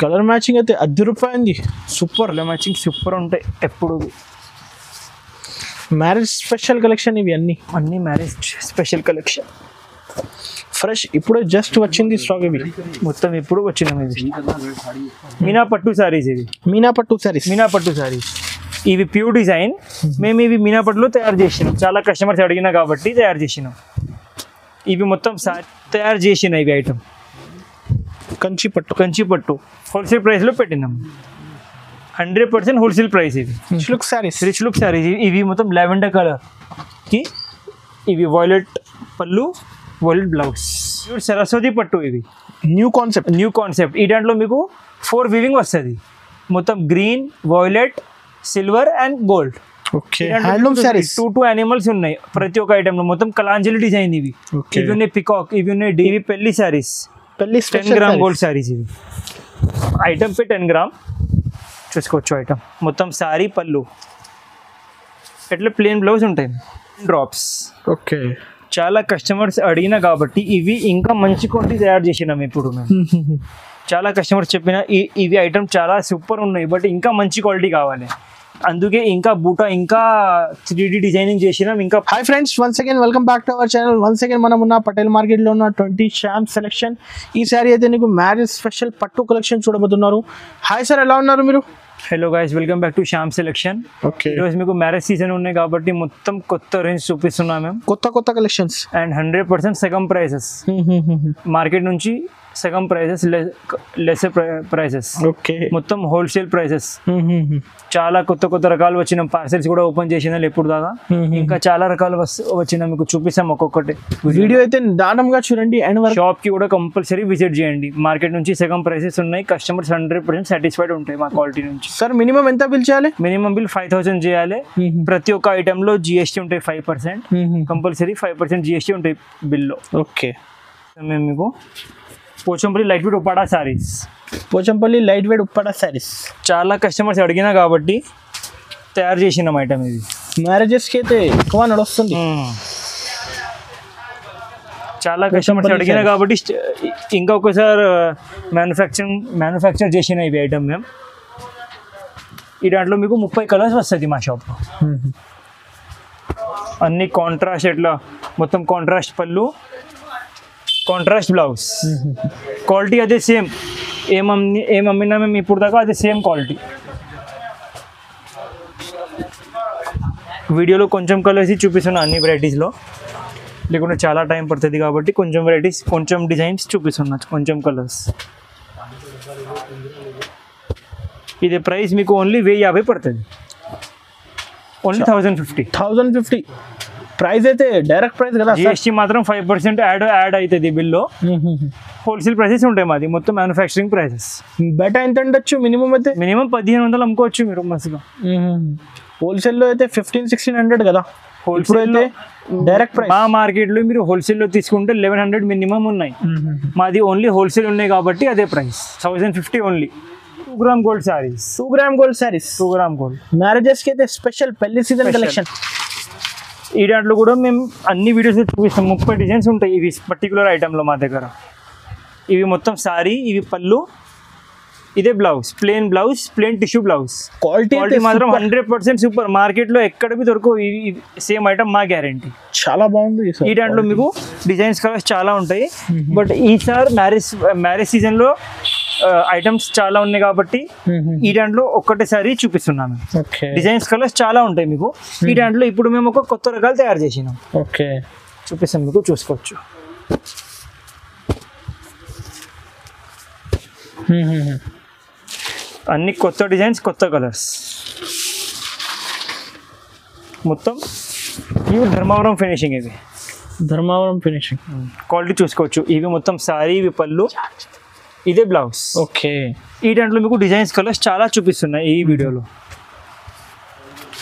Colour matching అయితే ₹10 super matching super ఉంటాయి ఎప్పుడు. మ్యారేజ్ స్పెషల్ కలెక్షన్ ఇవి అన్ని మ్యారేజ్ స్పెషల్ కలెక్షన్ ఫ్రెష్ ఇప్పుడే జస్ట్ వచ్చింది స్టాక్. ఇవి మొత్తం ఇప్పుడు వచ్చినాం. ఇది మీనా పట్టు సారీస్. ఇవి మీనా పట్టు సారీస్. ఇవి ప్యూర్ డిజైన్. మేము ఇవి మీనా పట్టులో తయారు చేసినాం. చాలా కస్టమర్స్ అడిగినా కాబట్టి తయారు చేసినాం. ఇవి మొత్తం తయారు చేసిన ఇవి ఐటమ్ కంచి పట్టు హోల్సేల్ ప్రైస్లో పెట్టినాం. 100% హోల్సేల్ ప్రైస్. ఇవి రిచ్ లుక్ సారీస్. ఇవి మొత్తం లావెండర్ కలర్కి ఇవి వాయిలెట్ పళ్ళు, వాయిలెట్ బ్లౌజ్. సరస్వతి పట్టు. ఇవి న్యూ కాన్సెప్ట్. ఈ దాంట్లో మీకు 4 వీవింగ్ వస్తుంది. మొత్తం green, violet, silver and gold. Handloom saris. 2 animals ఉన్నాయి ప్రతి ఒక్క ఐటమ్ లో. మొత్తం కలాంజలి డిజైన్. ఇవి ఉన్నాయి పికాక్. ఇవి ఉన్నాయి ఇవి పెళ్లి సారీస్. 10 gram gold saris. ఇవి ఐటమ్ పే 10 గ్రామ్ చూసుకోవచ్చు. ఐటమ్ మొత్తం సారీ, పళ్ళు, ఎట్లా ప్లేన్ బ్లౌజ్ ఉంటాయి. డ్రాప్స్. చాలా కస్టమర్స్ అడిగినా కాబట్టి ఇవి ఇంకా మంచి క్వాలిటీ తయారు చేసినాం ఇప్పుడు మేము. చాలా కస్టమర్స్ చెప్పిన ఇవి ఐటమ్ చాలా సూపర్ ఉన్నాయి, బట్ ఇంకా మంచి క్వాలిటీ కావాలి. అందుకే ఇంకా బూటా ఇంకా 3D డిజైనింగ్ చేసినాం. ఇంకా hi friends, once again welcome back to our channel. Once again మనం ఉన్న పటేల్ మార్కెట్లో ఉన్న 20 శ్యామ్ సెలెక్షన్. ఈ సారీ అయితే నీకు మ్యారేజ్ స్పెషల్ పట్టు కలెక్షన్ చూడబోతున్నారు. హాయ్ సార్, ఎలా ఉన్నారు మీరు? Hello guys, welcome back to Shyam selection. ఈరోజు మీకు మ్యారేజ్ సీజన్ ఉన్నాయి కాబట్టి మొత్తం కొత్త రేంజ్ చూపిస్తున్నాం మేము. కొత్త కలెక్షన్స్ అండ్ 100% సగం ప్రైసెస్. మార్కెట్ నుంచి సగం ప్రైసెస్, లెసర్ ప్రైసెస్. మొత్తం హోల్సేల్ ప్రైసెస్. చాలా కొత్త రకాలు వచ్చిన పార్సెల్స్ కూడా ఓపెన్ చేసిన ఎప్పుడు దాకా. ఇంకా చాలా రకాలు వచ్చిన మీకు చూపిస్తాం ఒక్కొక్కటి. వీడియో అయితే దానంగా చూడండి. అండ్ షాప్ కి కూడా కంపల్సరీ విజిట్ చేయండి. మార్కెట్ నుంచి సగం ప్రైసెస్ ఉన్నాయి. కస్టమర్స్ 100% సాటిస్ఫైడ్ ఉంటాయి మా క్వాలిటీ నుంచి. సార్ మినిమం ఎంత బిల్ చేయాలి? మినిమం బిల్ 5000 చేయాలి. ప్రతి ఒక్క ఐటమ్ లో GST ఉంటాయి 5%. కంపల్సరీ 5% GST ఉంటాయి బిల్లో. మేము మీకు పోచంపల్లి లైట్ వెయిట్ ఉప్పాడ సారీస్ చాలా కస్టమర్స్ అడిగినా కాబట్టి తయారు చేసినాం ఐటమ్. ఇది మ్యారేజెస్కి అయితే ఎక్కువ నడుస్తుంది. చాలా కస్టమర్స్ అడిగినా కాబట్టి ఇంకొకసారి మ్యానుఫ్యాక్చర్ చేసిన ఇవి ఐటమ్ మేము. ఈ దాంట్లో మీకు 30 కలర్స్ వస్తుంది మా షాప్లో. అన్ని కాంట్రాస్ట్. ఎట్లా మొత్తం కాంట్రాస్ట్ పళ్ళు, కాంట్రాస్ట్ బ్లౌజ్. క్వాలిటీ అదే సేమ్. ఏమమ్మినా మేము ఇప్పుడు దాకా అదే సేమ్ క్వాలిటీ. వీడియోలో కొంచెం కలర్స్ చూపిస్తున్నా అన్ని వెరైటీస్లో, లేకుంటే చాలా టైం పడుతుంది కాబట్టి కొంచెం వెరైటీస్, కొంచెం డిజైన్స్ చూపిస్తున్నా, కొంచెం కలర్స్. ఇది ప్రైస్ మీకు ఓన్లీ 1050 పడుతుంది. Only 1050 price. అయితే డైరెక్ట్ ప్రైస్ కదా. GST మాత్రం 5% యాడ్ అవుతుంది బిల్లో. హోల్సేల్ ప్రైసెస్ ఉంటాయి మాది. మొత్తం మ్యానుఫ్యాక్చరింగ్ ప్రైసెస్. బయట ఎంత ఉండొచ్చు? మినిమం అయితే మినిమం 1500 అమ్ముకోవచ్చు మీరు మస్తుగా. హోల్సేల్లో అయితే 1500-1600 కదా. హోల్సేల్ అయితే డైరెక్ట్ ప్రైస్. మా మార్కెట్లో మీరు హోల్సేల్లో తీసుకుంటే 1100 మినిమం ఉన్నాయి. మాది ఓన్లీ హోల్సేల్ ఉన్నాయి కాబట్టి అదే price 1050 only. 2 gram gold saris. 2 gram gold మ్యారేజెస్కి అయితే స్పెషల్ పెళ్లి సీజన్ కలెక్షన్. ఈ దాంట్లో కూడా మేము అన్ని వీడియోస్ చూపిస్తాం. 30 డిజైన్స్ ఉంటాయి ఇవి పర్టికులర్ ఐటెంలో మా దగ్గర. ఇవి మొత్తం సారీ, ఇవి పళ్ళు, ఇదే blouse, plain tissue blouse. Quality మాత్రం 100% సూపర్. మార్కెట్లో ఎక్కడ బి దొరకవు సేమ్ ఐటమ్, మా గ్యారంటీ. చాలా బాగుంది. ఈ దాంట్లో మీకు డిజైన్స్ కలర్స్ చాలా ఉంటాయి. బట్ ఈసారి మ్యారేజ్ సీజన్లో ఐటమ్స్ చాలా ఉన్నాయి కాబట్టి ఈ దాంట్లో ఒక్కటేసారి చూపిస్తున్నాను. డిజైన్స్ కలర్స్ చాలా ఉంటాయి మీకు. ఈ దాంట్లో ఇప్పుడు మేము ఒక కొత్త రకాలు తయారు చేసినాం. చూపిస్తాం మీకు, చూసుకోవచ్చు. అన్ని కొత్త డిజైన్స్, కొత్త కలర్స్. మొత్తం ఇవి ధర్మవరం ఫినిషింగ్. ఇవి ధర్మవరం ఫినిషింగ్ క్వాలిటీ చూసుకోవచ్చు. ఇవి మొత్తం సారీ, ఇవి పళ్ళు, ఇదే బ్లౌజ్. ఈ దాంట్లో మీకు డిజైన్స్ కలర్స్ చాలా చూపిస్తున్నాయి ఈ వీడియోలో.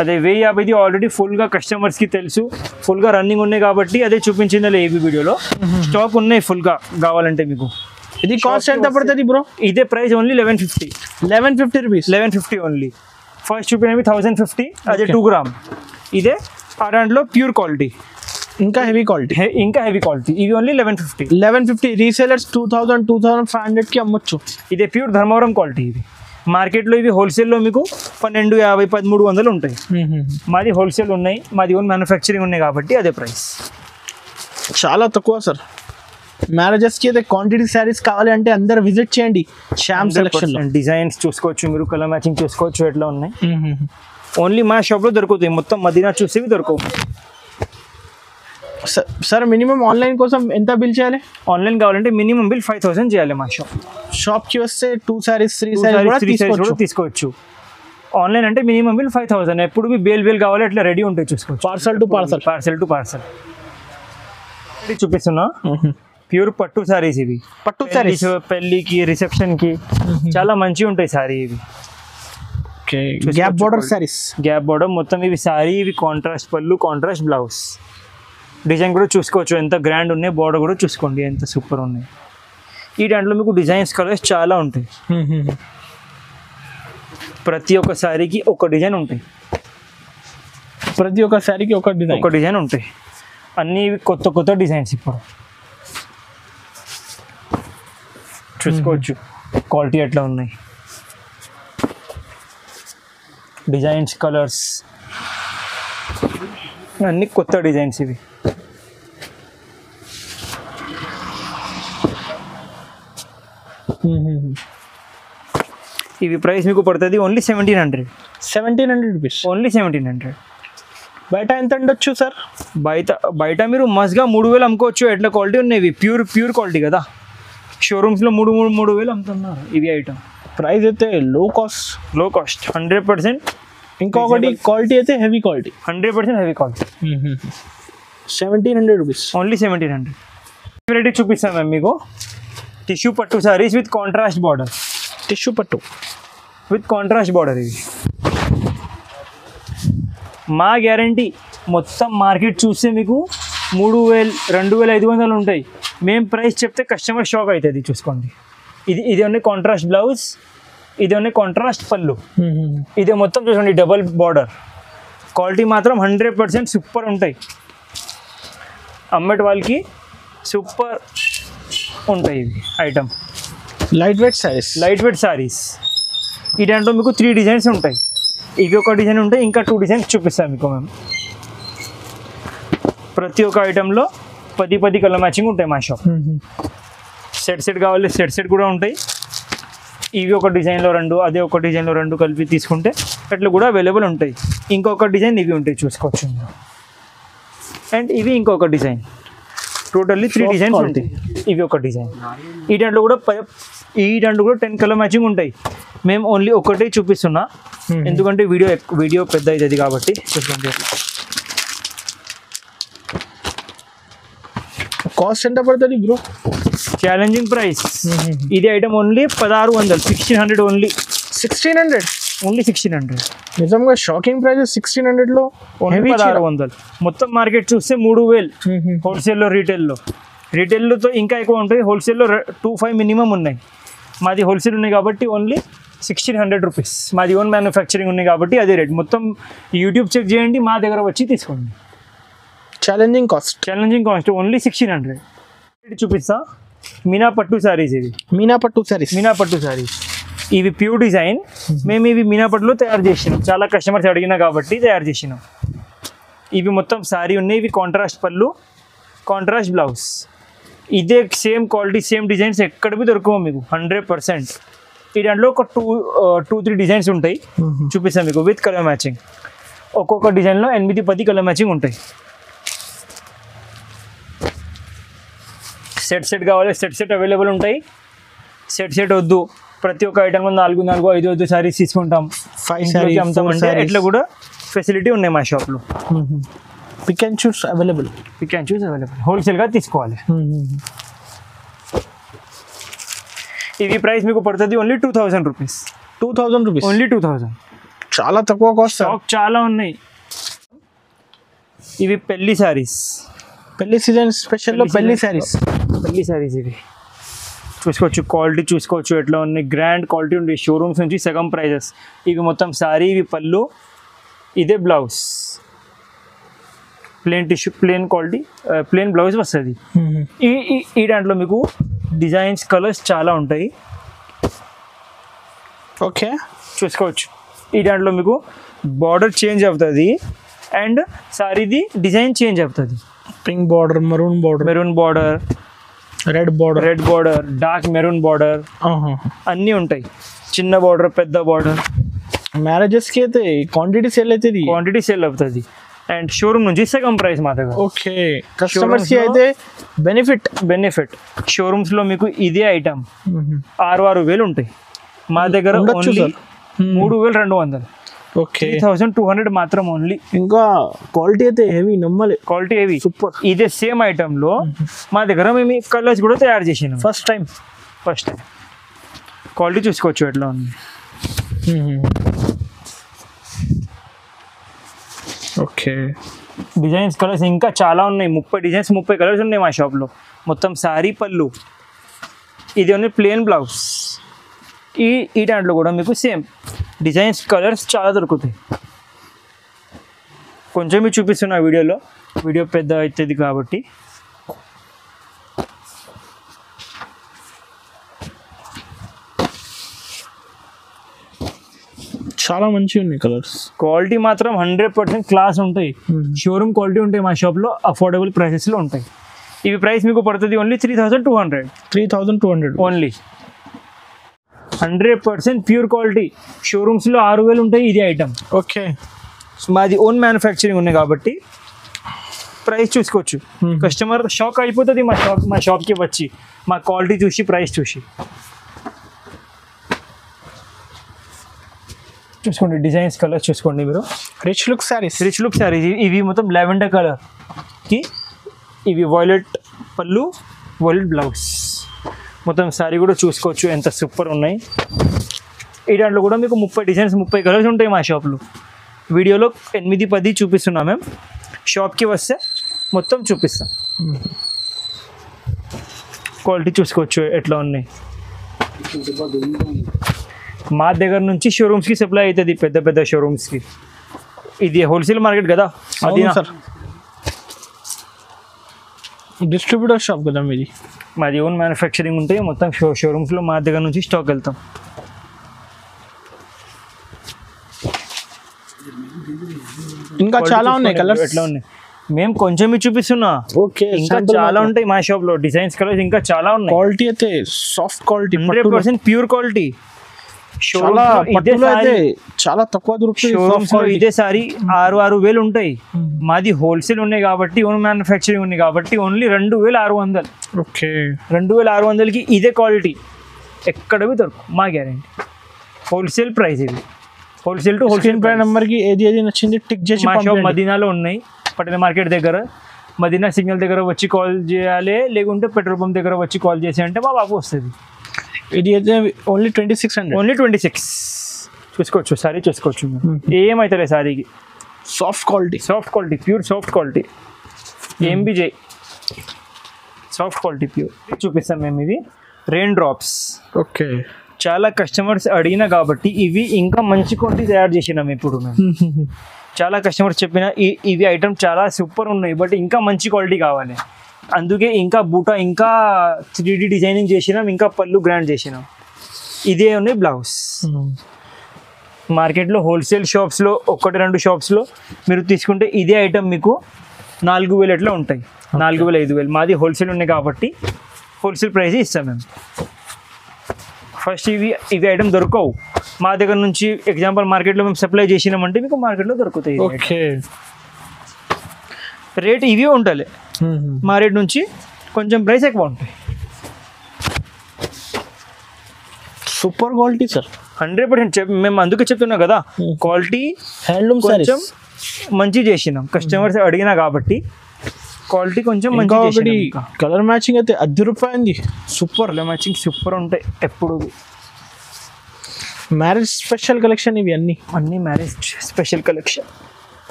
అదే 1050 ఆల్రెడీ ఫుల్గా కస్టమర్స్కి తెలుసు, ఫుల్గా రన్నింగ్ ఉన్నాయి కాబట్టి అదే చూపించింది ఈ వీడియోలో. స్టాక్ ఉన్నాయి ఫుల్గా కావాలంటే మీకు. ఇది కాస్ట్ ఎంత పడుతుంది బ్రో? ఇదే price only 1150 rupees. 1150 only. First చూపినవి 1050, అదే 2 గ్రామ్. ఇదే ఆ దాంట్లో ప్యూర్ క్వాలిటీ. ఇంకా హెవీ క్వాలిటీ. ఇంకా హెవీ క్వాలిటీ. ఇవి ఓన్లీ 1150. 1150 రీసేలర్స్ 2000 2500 కి అమ్మొచ్చు. ఇదే ప్యూర్ ధర్మవరం క్వాలిటీ. ఇది మార్కెట్లో ఇవి హోల్సేల్లో మీకు 1250 1300 ఉంటాయి. మాది హోల్సేల్ ఉన్నాయి, మాది ఓన్ మ్యానుఫ్యాక్చరింగ్ ఉన్నాయి కాబట్టి అదే ప్రైస్. చాలా తక్కువ సార్. మ్యారేజెస్కి అయితే క్వాంటిటీ శారీస్ కావాలి అంటే అందరు విజిట్ చేయండి శ్యామ్ సెలెక్షన్లో. డిజైన్స్ చూసుకోవచ్చు మీరు, కలర్ మ్యాచింగ్ చూసుకోవచ్చు ఎట్లా ఉన్నాయి. ఓన్లీ మా షాప్లో దొరుకుతాయి, మొత్తం మదీనా చూసేవి దొరకవు. సార్ మినిమం ఆన్లైన్ కోసం ఎంత బిల్ చేయాలి? ఆన్లైన్ కావాలంటే మినిమం బిల్ 5000 చేయాలి. మా షాప్కి వస్తే 2 సారీస్ 3 సారీస్ కూడా తీసుకోవచ్చు. ఆన్లైన్ అంటే మినిమం బిల్ 5000. ఎప్పుడు బేల్ కావాలి అట్లా రెడీ ఉంటాయి చూసుకోవచ్చు. పార్సల్ టు పార్సల్ చూపిస్తున్నా. ప్యూర్ పట్టు సారీస్ ఇవి. పట్టు సారీస్ పెళ్లికి రిసెప్షన్కి చాలా మంచిగా ఉంటాయి సారీ ఇవి. Gap border saris. Gap border మొత్తం ఇవి సారీ. ఇవి కాంట్రాస్ట్ పళ్ళు, కాంట్రాస్ట్ బ్లౌజ్. డిజైన్ కూడా చూసుకోవచ్చు ఎంత గ్రాండ్ ఉన్నాయి. బోర్డర్ కూడా చూసుకోండి ఎంత సూపర్ ఉన్నాయి. ఈ దాంట్లో మీకు డిజైన్స్ కలర్స్ చాలా ఉంటాయి. ప్రతి ఒక్క సారీకి ఒక డిజైన్ ఉంటాయి. ప్రతి ఒక్క సారీకి ఒక డిజైన్ ఉంటాయి. అన్నీ కొత్త కొత్త డిజైన్స్ ఇప్పుడు చూసుకోవచ్చు. క్వాలిటీ ఎట్లా ఉన్నాయి, డిజైన్స్, కలర్స్ అన్నీ కొత్త డిజైన్స్ ఇవి. ఇవి ప్రైస్ మీకు పడుతుంది ఓన్లీ 1700 రూపీస్. ఓన్లీ 1700. బయట ఎంత ఉండొచ్చు సార్? బయట మీరు మస్ట్గా 3000 అమ్ముకోవచ్చు. ఎట్లా క్వాలిటీ ఉన్నాయి ఇవి, ప్యూర్ క్వాలిటీ కదా. షోరూమ్స్లో 3000 అమ్ముతున్నారు ఇవి ఐటమ్. ప్రైస్ అయితే లో కాస్ట్ 100%. ఇంకొకటి క్వాలిటీ అయితే heavy quality, 100% heavy quality. 1700 rupees. Only 1700. Variety చూపిస్తాను మ్యామ్ మీకు. టిష్యూ పట్టు saris with contrast border. Tissue పట్టు విత్ కాంట్రాస్ట్ బార్డర్. ఇవి మా గ్యారంటీ. మొత్తం మార్కెట్ చూస్తే మీకు 3000 2500 ఉంటాయి. మేము ప్రైస్ చెప్తే కస్టమర్ షాక్ అవుతుంది. చూసుకోండి, ఇది ఓన్లీ కాంట్రాస్ట్ బ్లౌజ్, ఇది ఓన్లీ కాంట్రాస్ట్ పళ్ళు, ఇది మొత్తం చూసుకోండి డబల్ బార్డర్. క్వాలిటీ మాత్రం 100% సూపర్ ఉంటాయి. అమ్మటి వాళ్ళకి సూపర్ ఉంటాయి ఇవి ఐటమ్. Light weight saris. ఈ దాంట్లో మీకు 3 డిజైన్స్ ఉంటాయి. ఇవి ఒక డిజైన్ ఉంటాయి, ఇంకా 2 డిజైన్స్ చూపిస్తాను మీకు మేము. ప్రతి ఒక్క ఐటెంలో 10 కలర్ మ్యాచింగ్ ఉంటాయి మా షాప్. సెట్ కావాలి, సెట్ కూడా ఉంటాయి. ఇవి ఒక డిజైన్లో 2, అదే ఒక డిజైన్లో 2 కలిపి తీసుకుంటే అట్లా కూడా అవైలబుల్ ఉంటాయి. ఇంకొక డిజైన్ ఇవి ఉంటాయి చూసుకోవచ్చు. అండ్ ఇవి ఇంకొక డిజైన్. టోటల్లీ 3 డిజైన్స్ ఉంటాయి. ఇవి ఒక డిజైన్. ఈ దాంట్లో కూడా 10 కలర్ మ్యాచింగ్ ఉంటాయి. మేము ఓన్లీ ఒకటే చూపిస్తున్నా, ఎందుకంటే వీడియో పెద్ద అవుతుంది కాబట్టి. చూసుకోండి, కాస్ట్ ఎంత పడుతుంది బ్రో? Challenging price. ఇది ఐటమ్ ఓన్లీ 1600. 1600 ఓన్లీ. 1600 ఓన్లీ 1600. నిజంగా షాకింగ్ ప్రైస్. 1600లో ఓన్లీ 1600. మొత్తం మార్కెట్ చూస్తే 3000 హోల్సేల్లో, రీటైల్లో ఇంకా ఎక్కువ ఉంటాయి. హోల్సేల్లో 25 మినిమం ఉన్నాయి. మాది హోల్సేల్ ఉన్నాయి కాబట్టి ఓన్లీ 1600 రూపీస్. మాది ఓన్ మ్యానుఫ్యాక్చరింగ్ ఉన్నాయి కాబట్టి అదే రేట్. మొత్తం యూట్యూబ్ చెక్ చేయండి, మా దగ్గర వచ్చి తీసుకోండి. Challenging cost only 1600. చూపిస్తా. మీనా పట్టు సారీస్. ఇవి మీనా పట్టు సారీస్. ఇవి ప్యూర్ డిజైన్. మేము ఇవి మీనా పట్టులో తయారు చేసినాం. చాలా కస్టమర్స్ అడిగినా కాబట్టి తయారు చేసినాం. ఇవి మొత్తం సారీ ఉన్నాయి. ఇవి కాంట్రాస్ట్ పళ్ళు, కాంట్రాస్ట్ బ్లౌజ్. ఇదే సేమ్ క్వాలిటీ, సేమ్ డిజైన్స్ ఎక్కడ బి దొరకవు మీకు 100%. ఈ దాంట్లో ఒక 2-3 డిజైన్స్ ఉంటాయి, చూపిస్తాను మీకు విత్ కలర్ మ్యాచింగ్. ఒక్కొక్క డిజైన్లో 8-10 కలర్ మ్యాచింగ్ ఉంటాయి. సెట్ కావాలి, సెట్ అవైలబుల్ ఉంటాయి. సెట్ వద్దు, ప్రతి ఒక్క ఐటమ్ 4-5 సారీస్ తీసుకుంటాం, 5 సారీస్ అమ్ముతామంటే ఎట్లా కూడా ఫెసిలిటీ ఉన్నాయి మా షాప్లో. Pick and choose available. హోల్సేల్గా తీసుకోవాలి. ఇది ప్రైస్ మీకు పడుతుంది ఓన్లీ 2000 రూపీస్. ఓన్లీ 2000. చాలా తక్కువ కాస్ట్. స్టాక్ చాలా ఉన్నాయి. ఇవి పెళ్లి సారీస్. పెళ్లి సీజన్ స్పెషల్లో పెళ్లి సారీస్ ఇవి చూసుకోవచ్చు. క్వాలిటీ చూసుకోవచ్చు ఎట్లా ఉన్నాయి. గ్రాండ్ క్వాలిటీ ఉంది. షోరూమ్స్ నుంచి సగం ప్రైజెస్. ఇవి మొత్తం సారీ, ఇవి పళ్ళు, ఇదే blouse. Plain tissue, plain quality, plain blouse వస్తుంది. ఈ దాంట్లో మీకు డిజైన్స్, కలర్స్ చాలా ఉంటాయి. ఓకే, చూసుకోవచ్చు. ఈ దాంట్లో మీకు బార్డర్ చేంజ్ అవుతుంది అండ్ సారీది డిజైన్ చేంజ్ అవుతుంది. Pink border, maroon border, red border, dark maroon border అన్నీ ఉంటాయి. చిన్న బార్డర్, పెద్ద బార్డర్. మ్యారేజెస్కి అయితే క్వాంటిటీ సేల్ అవుతుంది. అవుతుంది అండ్ షోరూమ్ నుంచి సగం ప్రైస్ మా దగ్గర. ఓకే, కస్టమర్స్కి అయితే బెనిఫిట్. షోరూమ్స్లో మీకు ఇదే ఐటమ్ 6,000 ఉంటాయి, మా దగ్గర ఓన్లీ 3,200. ఓకే, 3,200 మాత్రం ఓన్లీ. ఇంకా క్వాలిటీ అయితే హెవీ, నమ్మలే. Quality heavy, super. ఇదే సేమ్ ఐటెంలో మా దగ్గర మేము కలర్స్ కూడా తయారు చేసినాం. ఫస్ట్ టైం క్వాలిటీ చూసుకోవచ్చు ఎట్లా ఉంది. ఓకే, డిజైన్స్, కలర్స్ ఇంకా చాలా ఉన్నాయి. 30 డిజైన్స్, 30 కలర్స్ ఉన్నాయి మా షాప్లో. మొత్తం శారీ పళ్ళు, ఇది ఓన్లీ ప్లేన్ బ్లౌజ్. ఈ దాంట్లో కూడా మీకు సేమ్ డిజైన్స్, కలర్స్ చాలా దొరుకుతాయి. కొంచెం చూపిస్తున్నా వీడియోలో, వీడియో పెద్ద అవుతుంది కాబట్టి. చాలా మంచిగా ఉన్నాయి కలర్స్. క్వాలిటీ మాత్రం 100% క్లాస్ ఉంటాయి. షోరూమ్ క్వాలిటీ ఉంటాయి మా షాప్లో, అఫోర్డబుల్ ప్రైసెస్లో ఉంటాయి. ఇవి ప్రైస్ మీకు పడుతుంది ఓన్లీ 3,200 ఓన్లీ. 100% pure quality. షోరూమ్స్లో 6,000 ఉంటాయి ఇది ఐటమ్. ఓకే, మాది ఓన్ మ్యానుఫ్యాక్చరింగ్ ఉంది కాబట్టి ప్రైస్ చూసుకోవచ్చు. కస్టమర్ షాక్ అయిపోతుంది మా షాప్కి వచ్చి, మా క్వాలిటీ చూసి, ప్రైస్ చూసి. చూసుకోండి డిజైన్స్, కలర్స్ చూసుకోండి మీరు. Rich look saris. ఇవి మొత్తం లావెండర్ కలర్కి, ఇవి వైలెట్ పళ్ళు, వైలెట్ బ్లౌజ్. మొత్తం శారీ కూడా చూసుకోవచ్చు ఎంత సూపర్ ఉన్నాయి. ఈ దాంట్లో కూడా మీకు 30 డిజైన్స్, 30 కలర్స్ ఉంటాయి మా షాప్లో. వీడియోలో 8-10 చూపిస్తున్నాం మేము. షాప్కి వస్తే మొత్తం చూపిస్తాం. క్వాలిటీ చూసుకోవచ్చు ఎట్లా ఉన్నాయి. మా దగ్గర నుంచి షోరూమ్స్కి సప్లై అవుతుంది, పెద్ద పెద్ద షోరూమ్స్కి. ఇది హోల్సేల్ మార్కెట్ కదా, అది సార్ డిస్ట్రిబ్యూటర్ షాప్ కదా మీది. మాది ఓన్ మ్యానుఫ్యాక్చరింగ్ ఉంటాయి. మొత్తం షోరూమ్స్లో మా దగ్గర నుంచి స్టాక్ వెళ్తాం. ఇంకా చాలా ఉన్నాయి కలర్స్. ఎట్లా ఉన్నాయి మేము కొంచెం చూపిస్తున్నా. ఓకే, ఇంకా చాలా ఉంటాయి మా షాప్లో డిజైన్స్, కలర్స్ ఇంకా చాలా ఉన్నాయి. క్వాలిటీ అయితే సాఫ్ట్ క్వాలిటీ, 100% ప్యూర్ క్వాలిటీ. చాలా తక్కువ దొరుకుతుంది. ఇదే సారీ 6,000 ఉంటాయి. మాది హోల్సేల్ ఉన్నాయి కాబట్టి, ఓన్ మ్యానుఫ్యాక్చరింగ్ ఉంది కాబట్టి ఓన్లీ 2,600. ఓకే, 2,600కి ఇదే క్వాలిటీ ఎక్కడ దొరుకు, మా గ్యారెంటీ. హోల్సేల్ ప్రైస్ ఇది. Wholesale to wholesale price. నెంబర్కి ఏది నచ్చింది టిక్ చేసి. మా షాప్ మదీనాలో ఉన్నాయి, పటేల్ మార్కెట్ దగ్గర. మదీనా సిగ్నల్ దగ్గర వచ్చి కాల్ చేయాలి, లేకుంటే పెట్రోల్ పంప్ దగ్గర వచ్చి కాల్ చేసి అంటే మా బాబు వస్తుంది. ఇది అయితే ఓన్లీ 2600. ఓన్లీ 26 చూసుకోవచ్చు. సారీ చూసుకోవచ్చు, ఏమవుతుంది సారీకి. Soft quality, pure soft quality. MBJ soft quality pure చూపిస్తాం మేము. ఇవి రెయిన్ డ్రాప్స్. ఓకే, చాలా కస్టమర్స్ అడిగినా కాబట్టి ఇవి ఇంకా మంచి క్వాలిటీ తయారు చేసినాం ఇప్పుడు మేము. చాలా కస్టమర్స్ చెప్పిన ఇవి ఐటమ్ చాలా సూపర్ ఉన్నాయి, బట్ ఇంకా మంచి క్వాలిటీ కావాలి. అందుకే ఇంకా బూటా, ఇంకా 3D డిజైనింగ్ చేసినాం, ఇంకా పళ్ళు గ్రాండ్ చేసినాం. ఇదే ఉన్నాయి బ్లౌజ్. మార్కెట్లో హోల్సేల్ షాప్స్లో 1-2 షాప్స్లో మీరు తీసుకుంటే ఇదే ఐటమ్ మీకు 4,000 ఎట్లా ఉంటాయి, 4,000, 5,000. మాది హోల్సేల్ ఉన్నాయి కాబట్టి హోల్సేల్ ప్రైస్ ఇస్తాం మేము. ఫస్ట్ ఇవి ఐటమ్ దొరకవు మా దగ్గర నుంచి. ఎగ్జాంపుల్ మార్కెట్లో మేము సప్లై చేసినామంటే మీకు మార్కెట్లో దొరుకుతాయి. ఓకే, రేట్ ఇవి ఉంటాయి. మా రేట్ నుంచి కొంచెం ప్రైస్ ఎక్కువ ఉంటాయి. Super quality sir, 100%. మేము అందుకే చెప్తున్నాం కదా, క్వాలిటీ హ్యాండ్లూమ్ కొంచెం మంచి చేసినాం. కస్టమర్స్ అడిగినా కాబట్టి క్వాలిటీ కొంచెం మంచి. కలర్ మ్యాచింగ్ అయితే ₹10. సూపర్ మ్యాచింగ్, సూపర్ ఉంటాయి ఎప్పుడు. మ్యారేజ్ స్పెషల్ కలెక్షన్ ఇవి అన్నీ మ్యారేజ్ స్పెషల్ కలెక్షన్.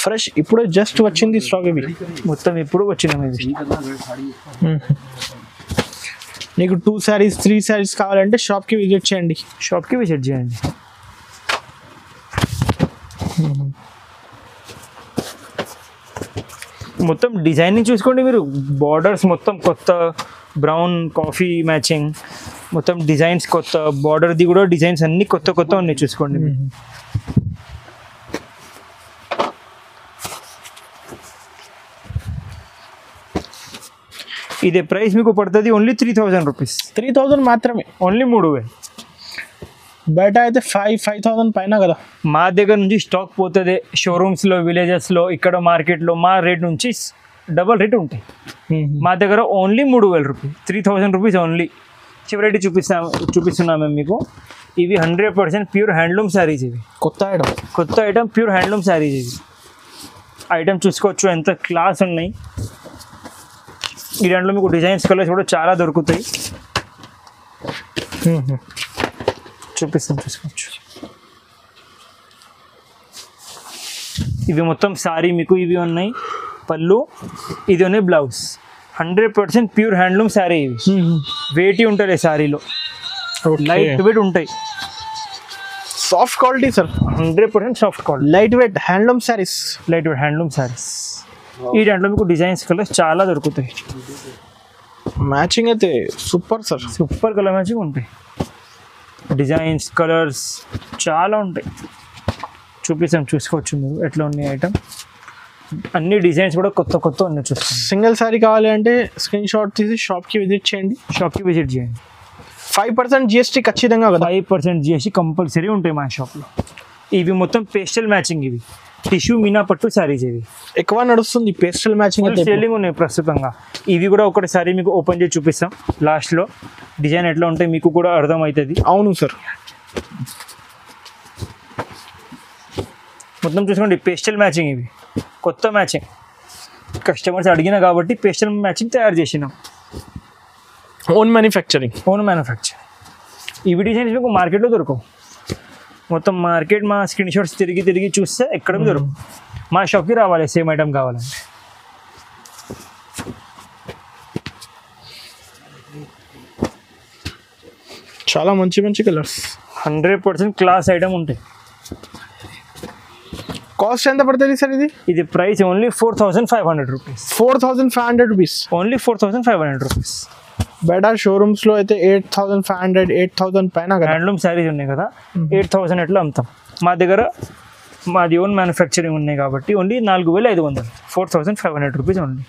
ఫ్రెష్ ఇప్పుడే జస్ట్ వచ్చింది స్టాక్. ఇవి మొత్తం ఇప్పుడు వచ్చినాం. ఇది నీకు 2 sarees 3 sarees కావాలంటే షాప్కి విజిట్ చేయండి. మొత్తం డిజైనింగ్ చూసుకోండి మీరు, బార్డర్స్ మొత్తం కొత్త, బ్రౌన్ కాఫీ మ్యాచింగ్, మొత్తం డిజైన్స్ కొత్త, బార్డర్ది కూడా డిజైన్స్ అన్ని కొత్త కొత్త ఉన్నాయి చూసుకోండి. ఇదే ప్రైస్ మీకు పడుతుంది ఓన్లీ 3000 రూపీస్. 3000 మాత్రమే, ఓన్లీ 3000. బయట అయితే 5000 పైన కదా. మా దగ్గర నుంచి స్టాక్ పోతుంది షోరూమ్స్లో, విలేజెస్లో, ఇక్కడ మార్కెట్లో మా రేట్ నుంచి డబల్ రేట్ ఉంటాయి. మా దగ్గర ఓన్లీ 3000 రూపీస్, 3000 రూపీస్ ఓన్లీ. చివరైతే చూపిస్తున్నాం మేము మీకు. ఇవి 100% ప్యూర్ హ్యాండ్లూమ్ శారీస్. ఇవి కొత్త ఐటమ్ ప్యూర్ హ్యాండ్లూమ్ శారీస్. ఇవి ఐటమ్ చూసుకోవచ్చు ఎంత క్లాస్ ఉన్నాయి. ఈ దాంట్లో మీకు డిజైన్స్ కలర్స్ కూడా చాలా దొరుకుతాయి. చూపిస్తాం, చూసుకోవచ్చు. ఇవి మొత్తం సారీ మీకు ఇవి ఉన్నాయి, పళ్ళు ఇది ఉన్నాయి, బ్లౌజ్. 100% pure handloom sari. ఇవి వెయిటీ ఉంటుంది శారీలో, లైట్ వెయిట్ ఉంటాయి, soft quality sir. 100% soft quality, light weight handloom saris. Light weight handloom saris. ఈ దాంట్లో మీకు డిజైన్స్ కలర్స్ చాలా దొరుకుతాయి. మ్యాచింగ్ అయితే super sir, super colour matching ఉంటాయి. డిజైన్స్ కలర్స్ చాలా ఉంటాయి. చూపిస్తాం, చూసుకోవచ్చు మీరు ఎట్లా ఉన్నాయి ఐటమ్. అన్ని డిజైన్స్ కూడా కొత్త కొత్త ఉన్నాయి చూస్తాం. సింగిల్ శారీ కావాలి అంటే స్క్రీన్ షాట్ తీసి షాప్కి విజిట్ చేయండి. 5% GST ఖచ్చితంగా కదా. 5% GST కంపల్సరీ ఉంటాయి మా షాప్లో. ఇవి మొత్తం పేస్టల్ మ్యాచింగ్. ఇవి టిష్యూ మీనా పట్టు శారీస్. ఇవి ఎక్కువ నడుస్తుంది పేస్టల్ మ్యాచింగ్, సేలింగ్ ఉన్నాయి ప్రస్తుతంగా. ఇవి కూడా ఒకటిసారి మీకు ఓపెన్ చేసి చూపిస్తాం లాస్ట్లో. డిజైన్ ఎట్లా ఉంటాయి మీకు కూడా అర్థమవుతుంది. అవును సార్. మొత్తం చూసుకోండి పేస్టల్ మ్యాచింగ్. ఇవి కొత్త మ్యాచింగ్, కస్టమర్స్ అడిగినా కాబట్టి పేస్టల్ మ్యాచింగ్ తయారు చేసినాం. Own manufacturing. ఇవి డిజైన్స్ మీకు మార్కెట్లో దొరకవు. మొత్తం మార్కెట్ మా స్క్రీన్ షాట్స్ తిరిగి చూస్తే ఎక్కడ దొరకవు. మా షాప్కి రావాలి సేమ్ ఐటమ్ కావాలంటే. చాలా మంచి కలర్స్. 100% క్లాస్ ఐటమ్ ఉంటాయి. కాస్ట్ ఎంత పడుతుంది సార్ ఇది? ఇది price only 4500 rupees. 4500 rupees, only 4500 rupees. బయట షోరూమ్స్లో అయితే 8500, 8000 పైన హ్యాండ్లూమ్ శారీస్ ఉన్నాయి కదా, 8000 ఎట్లా అమ్ముతాం. మా దగ్గర మాది ఓన్ మ్యానుఫ్యాక్చరింగ్ ఉన్నాయి కాబట్టి ఓన్లీ 4500, 4500 రూపీస్ ఓన్లీ.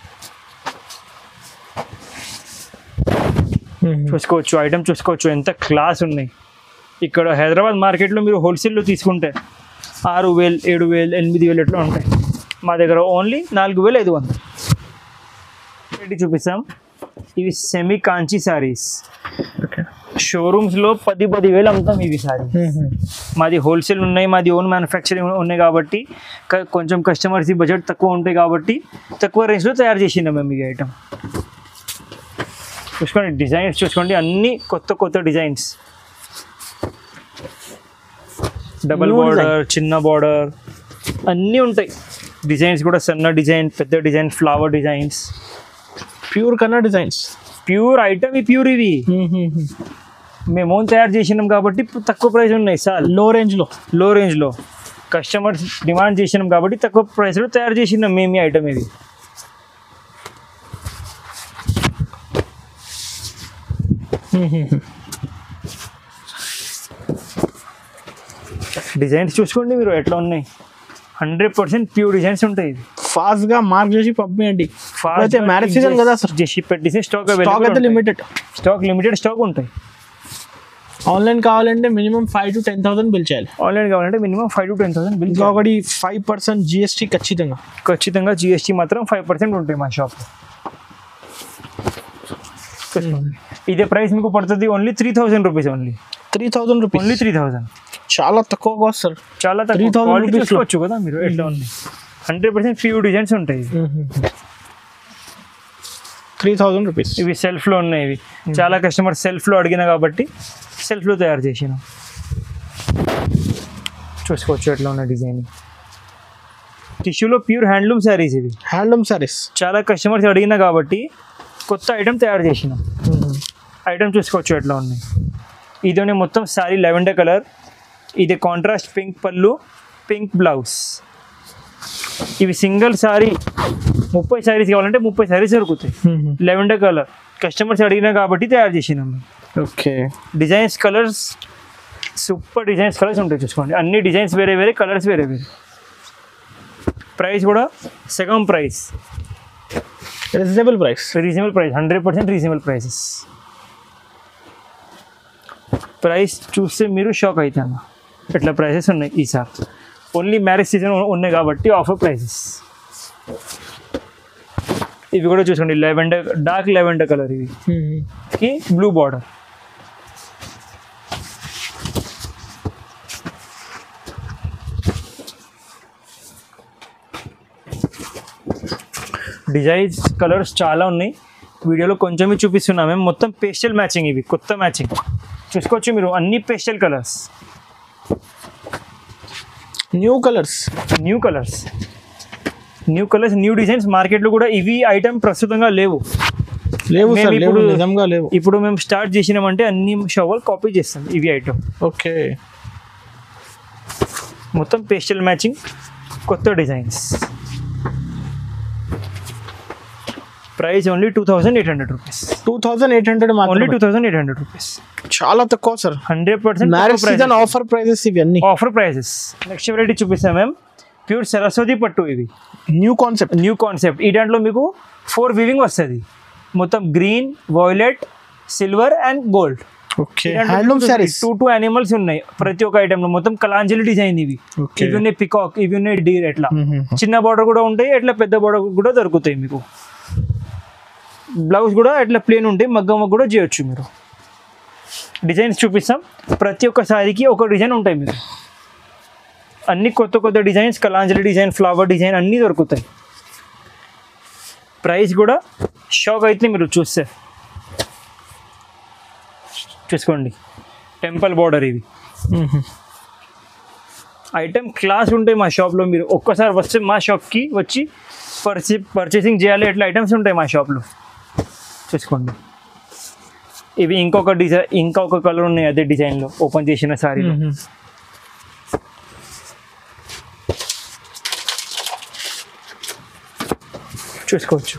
చూసుకోవచ్చు ఐటమ్, చూసుకోవచ్చు ఎంత క్లాస్ ఉన్నాయి. ఇక్కడ హైదరాబాద్ మార్కెట్లో మీరు హోల్సేల్లో తీసుకుంటే 6000, 7000, 8000 ఎట్లా ఉంటాయి. మా దగ్గర ఓన్లీ 4500. రెడీ చూపిస్తాం. ఇవి సెమీ కాంచీ శారీస్. షోరూమ్స్లో 10,000 అమ్ముతాం ఇవి శారీ. మాది హోల్సేల్ ఉన్నాయి, మాది ఓన్ మ్యానుఫ్యాక్చరింగ్ ఉన్నాయి కాబట్టి కొంచెం కస్టమర్స్ బడ్జెట్ తక్కువ ఉంటాయి కాబట్టి తక్కువ రేంజ్లో తయారు చేసినాం మేము ఈ ఐటమ్. చూసుకోండి డిజైన్స్, చూసుకోండి అన్ని కొత్త డిజైన్స్. డబల్ బార్డర్, చిన్న బార్డర్ అన్నీ ఉంటాయి. డిజైన్స్ కూడా సన్న డిజైన్, పెద్ద డిజైన్, ఫ్లవర్ డిజైన్స్, ప్యూర్ కన్నా డిజైన్స్. Pure item pure. ఇవి మేము ఓన్ తయారు చేసినాం కాబట్టి తక్కువ ప్రైస్ ఉన్నాయి సార్. లో రేంజ్లో కస్టమర్స్ డిమాండ్ చేసినాం కాబట్టి తక్కువ ప్రైస్లో తయారు చేసినాం మేము ఈ ఐటమ్. ఇవి డిజైన్స్ చూసుకోండి మీరు ఎట్లా ఉన్నాయి. 100% ప్యూర్ డిజైన్స్ ఉంటాయి. ఫాస్ట్గా మార్క్ చేసి పంపించండి. మ్యారేజ్ సీజన్ కదా సార్, చేసి పెట్టేసి స్టాక్ లిమిటెడ్ స్టాక్ ఉంటాయి. ఆన్లైన్ కావాలంటే మినిమం 5,000 to 10,000 బిల్ చేయాలి. ఆన్లైన్ కావాలంటే మినిమం 5,000 to 10,000 బిల్. ఒకటి 5% GST ఖచ్చితంగా GST మాత్రం 5% ఉంటాయి మా షాప్లో. ఇదే ప్రైస్ మీకు పడుతుంది only 3000 rupees. Only 3000 rupees, only 3000. చాలా తక్కువ కాస్ట్ సార్. చాలా తక్కువ. 3000 తీసుకోవచ్చు కదా మీరు ఎట్లా ఉంది. 100% ప్యూర్ డిజైన్స్ ఉంటాయి. 3000 రూపీస్. ఇవి సెల్ఫ్లో ఉన్నాయి. ఇవి చాలా కస్టమర్ సెల్ఫ్లో అడిగినా కాబట్టి సెల్ఫ్లో తయారు చేసినాం. చూసుకోవచ్చు ఎట్లా ఉన్న డిజైన్. టిష్యూలో ప్యూర్ హ్యాండ్లూమ్ శారీస్. ఇవి హ్యాండ్లూమ్ శారీస్ చాలా కస్టమర్స్ అడిగినా కాబట్టి కొత్త ఐటమ్ తయారు చేసినాం. ఐటమ్ చూసుకోవచ్చు ఎట్లా ఉన్నాయి. ఇదోనే మొత్తం శారీ లెవెండర్ కలర్. ఇది కాంట్రాస్ట్ పింక్ పళ్ళు, పింక్ బ్లౌజ్. ఇవి సింగిల్ శారీ 30 శారీస్ కావాలంటే 30 శారీస్ దొరుకుతాయి. లెవెండర్ కలర్ కస్టమర్స్ అడిగినా కాబట్టి తయారు చేసినాం. Okay. Designs colours super designs colours ఉంటాయి చూసుకోండి. అన్ని డిజైన్స్ వేరే వేరే, కలర్స్ వేరే వేరే. ప్రైస్ కూడా సగం price, reasonable price. 100% reasonable prices. Price చూస్తే మీరు షాక్ అవుతాను, ఎట్లా ప్రైసెస్ ఉన్నాయి ఈసారి. ఓన్లీ మ్యారేజ్ సీజన్ ఉన్నాయి కాబట్టి ఆఫర్ ప్రైసెస్. ఇవి కూడా చూసుకోండి, లెవెండర్, డార్క్ లెవెండర్ కలర్, ఇవి బ్లూ బార్డర్. డిజైన్స్ కలర్స్ చాలా ఉన్నాయి, వీడియోలో కొంచెమే చూపిస్తున్నాం మేము. మొత్తం పేస్టల్ మ్యాచింగ్, ఇవి కొత్త మ్యాచింగ్ చూసుకోవచ్చు మీరు. అన్ని pastel colours, new colours, new designs. మార్కెట్లో కూడా ఇవి ఐటమ్ ప్రస్తుతంగా లేవు. ఇప్పుడు మేము స్టార్ట్ చేసినామంటే అన్ని షాపులు కాపీ చేస్తాం ఇవి ఐటమ్. ఓకే. మొత్తం పేస్టల్ మ్యాచింగ్, కొత్త designs. Price only 2800 rupees. 2800 only 2800 rupees. చాలా తక్కువ sir. 100% marriage season offer prizes ఇవి అన్ని. Offer prices. నెక్స్ట్ వెరైటీ చూపిస్తాం మేము, ప్యూర్ సరస్వతి పట్టు. ఇవి న్యూ కాన్సెప్ట్. ఈ దాంట్లో మీకు 4 వీవింగ్ వస్తుంది. మొత్తం green, violet, silver and gold. Okay. Handloom saris. 2 animals ఉన్నాయి ప్రతి ఒక్క ఐటమ్ లో. మొత్తం కలాంజలి డిజైన్ ఇవి. ఇవి ఉన్నాయి పికాక్, ఇవి ఉన్నాయి డీర్. ఎట్లా చిన్న బార్డర్ కూడా ఉంటాయి, ఎట్లా పెద్ద బార్డర్ కూడా దొరుకుతాయి మీకు. బ్లౌజ్ కూడా ఎట్లా ప్లేన్ ఉంటాయి, మగ్గం కూడా చేయొచ్చు మీరు. డిజైన్స్ చూపిస్తాం, ప్రతి ఒక్క సారీకి ఒక డిజైన్ ఉంటాయి మీకు. అన్ని కొత్త designs, Kalanjali design, flower design అన్నీ దొరుకుతాయి. ప్రైస్ కూడా షాక్ అయితే మీరు చూస్తే. చూసుకోండి, టెంపుల్ బార్డర్ ఇవి. ఐటమ్ క్లాస్ ఉంటాయి మా షాప్లో. మీరు ఒక్కసారి వస్తే మా షాప్కి వచ్చి పర్చేసింగ్ చేయాలి, ఎట్లా ఐటమ్స్ ఉంటాయి మా షాప్లో. చూసుకోండి, ఇవి ఇంకొక కలర్ ఉన్నాయి అదే డిజైన్లో ఓపెన్ చేసిన సారీ. చూసుకోవచ్చు.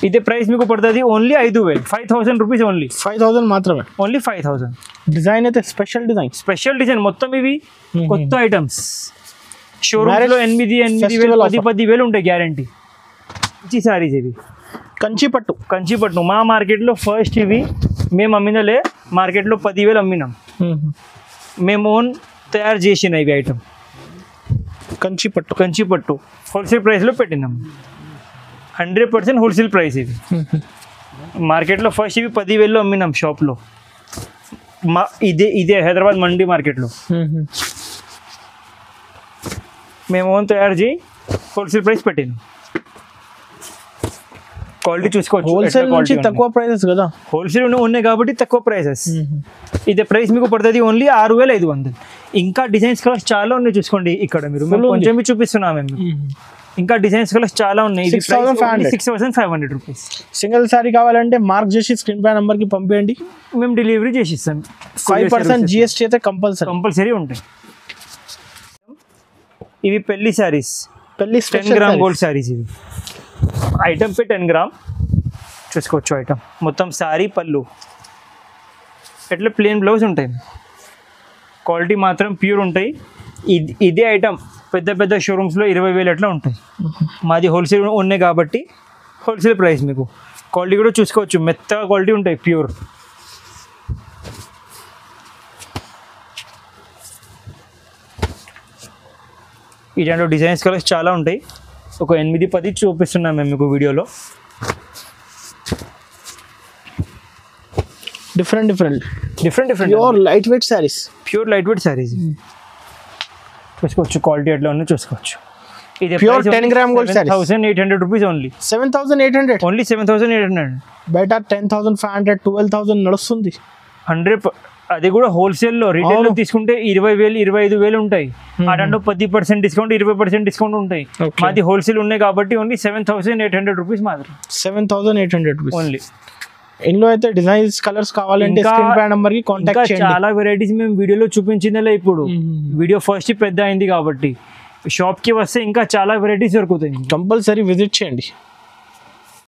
ఇదే ప్రైస్ మీకు పడుతుంది ఓన్లీ 5000 రూపీస్. ఓన్లీ 5000 మాత్రమే. ఓన్లీ 5000. డిజైన్ అయితే స్పెషల్ డిజైన్. మొత్తం ఇవి కొత్త ఐటమ్స్. షోరూమ్లో 8,000 10,000 ఉంటాయి గ్యారంటీ. మంచి సారీస్ ఇవి. కంచిపట్టు మా మార్కెట్లో ఫస్ట్ ఇవి మేము అమ్మినలే. మార్కెట్లో 10,000 అమ్మినాం. మేము ఓన్ తయారు చేసిన ఇవి ఐటమ్. కంచిపట్టు హోల్సేల్ ప్రైస్లో పెట్టినాం. 100% హోల్సేల్ ప్రైస్ ఇవి. మార్కెట్లో ఫస్ట్ ఇవి 10,000 అమ్మినాం షాప్లో. ఇదే హైదరాబాద్ మండి మార్కెట్లో మేము ఓన్ తయారు చేయి హోల్సేల్ ప్రైస్ పెట్టినాం. క్వాలిటీ చూసుకోవచ్చు. హోల్సేల్ నుంచి తక్కువ ప్రైసెస్ కదా, హోల్సేల్ ఉన్నాయి కాబట్టి తక్కువ ప్రైసెస్. ఇదే ప్రైస్ మీకు పడుతుంది ఓన్లీ 6500. ఇంకా డిజైన్స్ కలర్స్ చాలా ఉన్నాయి చూసుకోండి. ఇక్కడ మీరు కొంచెం చూపిస్తున్నాం మేము. ఇంకా డిజైన్స్ కలర్స్ చాలా ఉన్నాయి. 6500 రూపీస్. సింగిల్ సారీ కావాలంటే మార్క్ చేసి స్క్రీన్ పై నెంబర్కి పంపేయండి, మేము డెలివరీ చేసి ఇస్తాం. 5% GST అయితే కంపల్సరీ ఉంటాయి. ఇవి పెళ్లి సారీస్, 10 గ్రామ్ గోల్డ్ సారీస్. ఇవి ఐటమ్ పే 10 గ్రామ్ చూసుకోవచ్చు. ఐటమ్ మొత్తం సారీ, పళ్ళు ఎట్లా ప్లెయిన్ బ్లౌజ్ ఉంటాయి. క్వాలిటీ మాత్రం ప్యూర్ ఉంటాయి. ఇదే ఐటమ్ పెద్ద షోరూమ్స్లో 20,000 అట్లా ఉంటాయి. మాది హోల్సేల్ ఉన్నాయి కాబట్టి హోల్సేల్ ప్రైస్. మీకు క్వాలిటీ కూడా చూసుకోవచ్చు, మెత్తగా క్వాలిటీ ఉంటాయి, ప్యూర్. ఈ దాంట్లో డిజైన్స్ కలర్స్ చాలా ఉంటాయి. ఒక 8-10 చూపిస్తున్నాం మేము మీకు వీడియోలో. Different pure light weight saris చూసుకోవచ్చు. క్వాలిటీ ఎట్లా ఉందో చూసుకోవచ్చు. ఇది pure 10 gram gold sorry 7800 rupees. Only 7800. Only 7800. బయట 10,500 12,000 నడుస్తుంది. 100. అది కూడా హోల్సేల్లో. రీటైల్లో తీసుకుంటే 20,000 25,000 ఉంటాయి. ఆ దాంట్లో 10% డిస్కౌంట్, 20% డిస్కౌంట్ ఉంటాయి. మాది హోల్సేల్ ఉన్నాయి కాబట్టి ఓన్లీ 7,800 రూపీస్ మాత్రం. 7,800 రూపీస్ ఓన్లీ. ఇందులో అయితే డిజైన్స్ కలర్స్ కావాలంటే స్క్రీన్ పై నంబర్ కి కాంటాక్ట్ చేయండి. చాలా వెరైటీస్ మేము వీడియోలో చూపించిందలే. ఇప్పుడు వీడియో ఫస్ట్ పెద్ద అయింది కాబట్టి షాప్కి వస్తే ఇంకా చాలా వెరైటీస్ దొరుకుతాయి. కంపల్సరీ విజిట్ చేయండి.